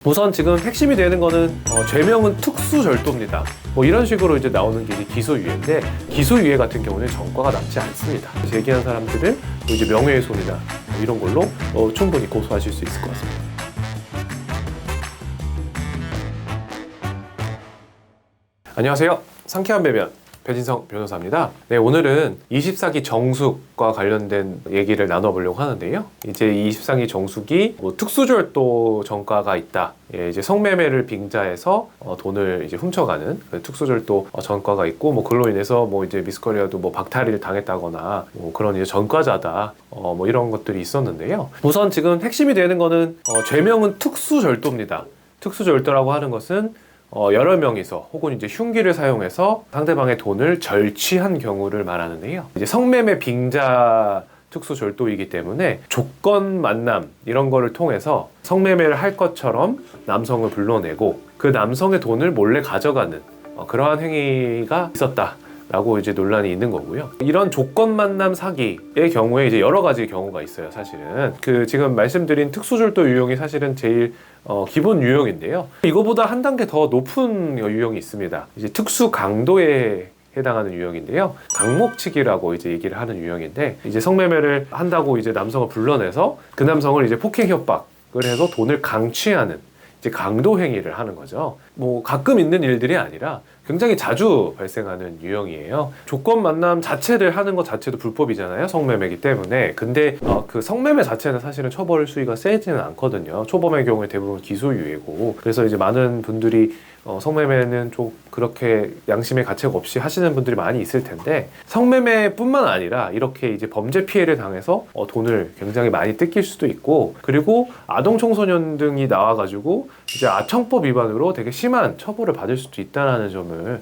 우선 지금 핵심이 되는 거는 죄명은 특수절도입니다. 뭐 이런 식으로 이제 나오는 게 이제 기소유예인데, 기소유예 같은 경우는 전과가 남지 않습니다. 제기한 사람들은 뭐 이제 명예훼손이나 뭐 이런 걸로 충분히 고소하실 수 있을 것 같습니다. 안녕하세요. 상쾌한 배변 배진성 변호사입니다. 네, 오늘은 24기 정숙과 관련된 얘기를 나눠보려고 하는데요. 이제 24기 정숙이 뭐 특수절도 전과가 있다. 예, 이제 성매매를 빙자해서 돈을 이제 훔쳐가는 그 특수절도 전과가 있고, 뭐 그로 인해서 뭐 이제 미스코리아도 뭐 박탈을 당했다거나 뭐 그런 이제 전과자다. 뭐 이런 것들이 있었는데요. 우선 지금 핵심이 되는 거는 죄명은 특수절도입니다. 특수절도라고 하는 것은 여러 명이서 혹은 이제 흉기를 사용해서 상대방의 돈을 절취한 경우를 말하는데요. 이제 성매매 빙자 특수절도이기 때문에 조건 만남 이런 거를 통해서 성매매를 할 것처럼 남성을 불러내고 그 남성의 돈을 몰래 가져가는 그러한 행위가 있었다 라고 이제 논란이 있는 거고요. 이런 조건 만남 사기의 경우에 이제 여러 가지 경우가 있어요. 사실은 그 지금 말씀드린 특수절도 유형이 사실은 제일 기본 유형인데요. 이거보다 한 단계 더 높은 유형이 있습니다. 이제 특수 강도에 해당하는 유형인데요. 강목치기라고 이제 얘기를 하는 유형인데, 이제 성매매를 한다고 이제 남성을 불러내서 그 남성을 이제 폭행 협박을 해서 돈을 강취하는 이제 강도 행위를 하는 거죠. 뭐 가끔 있는 일들이 아니라 굉장히 자주 발생하는 유형이에요. 조건 만남 자체를 하는 것 자체도 불법이잖아요. 성매매이기 때문에. 근데 그 성매매 자체는 사실은 처벌 수위가 세지는 않거든요. 초범의 경우에 대부분 기소유예고. 그래서 이제 많은 분들이 성매매는 좀 그렇게 양심의 가책 없이 하시는 분들이 많이 있을 텐데, 성매매뿐만 아니라 이렇게 이제 범죄 피해를 당해서 돈을 굉장히 많이 뜯길 수도 있고, 그리고 아동 청소년 등이 나와가지고 이제 아청법 위반으로 되게 심한 처벌을 받을 수도 있다는 점을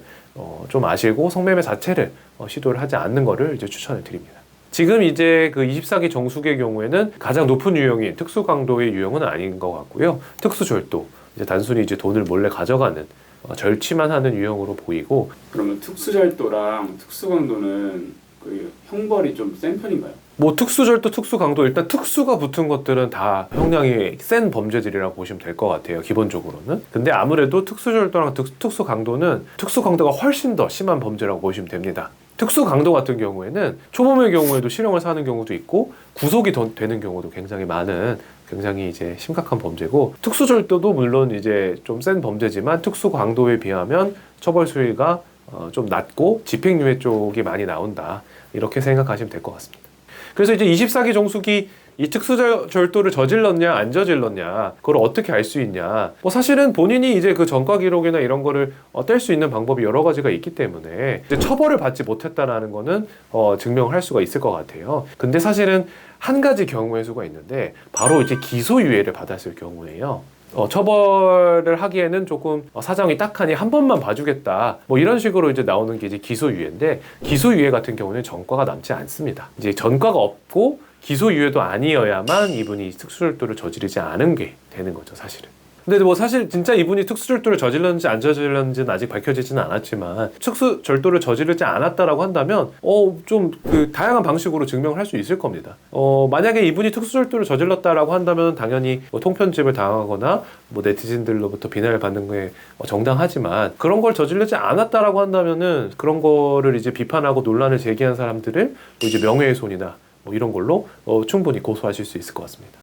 좀 아시고 성매매 자체를 시도를 하지 않는 거를 이제 추천을 드립니다. 지금 이제 그 24기 정숙의 경우에는 가장 높은 유형인 특수강도의 유형은 아닌 것 같고요. 특수절도, 이제 단순히 이제 돈을 몰래 가져가는 절취만 하는 유형으로 보이고. 그러면 특수절도랑 특수강도는 그 형벌이 좀 센 편인가요? 뭐 특수절도, 특수강도, 일단 특수가 붙은 것들은 다 형량이 센 범죄들이라고 보시면 될 것 같아요. 기본적으로는. 근데 아무래도 특수절도랑 특수강도는 특수강도가 훨씬 더 심한 범죄라고 보시면 됩니다. 특수강도 같은 경우에는 초범의 경우에도 실형을 사는 경우도 있고 구속이 되는 경우도 굉장히 많은, 굉장히 이제 심각한 범죄고, 특수절도도 물론 이제 좀 센 범죄지만 특수강도에 비하면 처벌 수위가 좀 낮고 집행유예 쪽이 많이 나온다, 이렇게 생각하시면 될 것 같습니다. 그래서 이제 24기 정숙이 이 특수절도를 저질렀냐 안 저질렀냐, 그걸 어떻게 알 수 있냐, 뭐 사실은 본인이 이제 그 전과 기록이나 이런 거를 뗄 수 있는 방법이 여러 가지가 있기 때문에 이제 처벌을 받지 못했다라는 거는 증명을 할 수가 있을 것 같아요. 근데 사실은 한 가지 경우의 수가 있는데, 바로 이제 기소유예를 받았을 경우에요. 처벌을 하기에는 조금 사정이 딱하니 한 번만 봐주겠다, 뭐 이런 식으로 이제 나오는 게 이제 기소유예인데, 기소유예 같은 경우는 전과가 남지 않습니다. 이제 전과가 없고 기소유예도 아니어야만 이분이 특수절도를 저지르지 않은 게 되는 거죠, 사실은. 근데 뭐 사실 진짜 이분이 특수절도를 저질렀는지 안 저질렀는지는 아직 밝혀지지는 않았지만, 특수절도를 저지르지 않았다라고 한다면 좀 그 다양한 방식으로 증명을 할 수 있을 겁니다. 만약에 이분이 특수절도를 저질렀다라고 한다면 당연히 뭐 통편집을 당하거나 뭐 네티즌들로부터 비난을 받는 게 정당하지만, 그런 걸 저지르지 않았다라고 한다면은 그런 거를 이제 비판하고 논란을 제기한 사람들을 이제 명예훼손이나 뭐 이런 걸로 충분히 고소하실 수 있을 것 같습니다.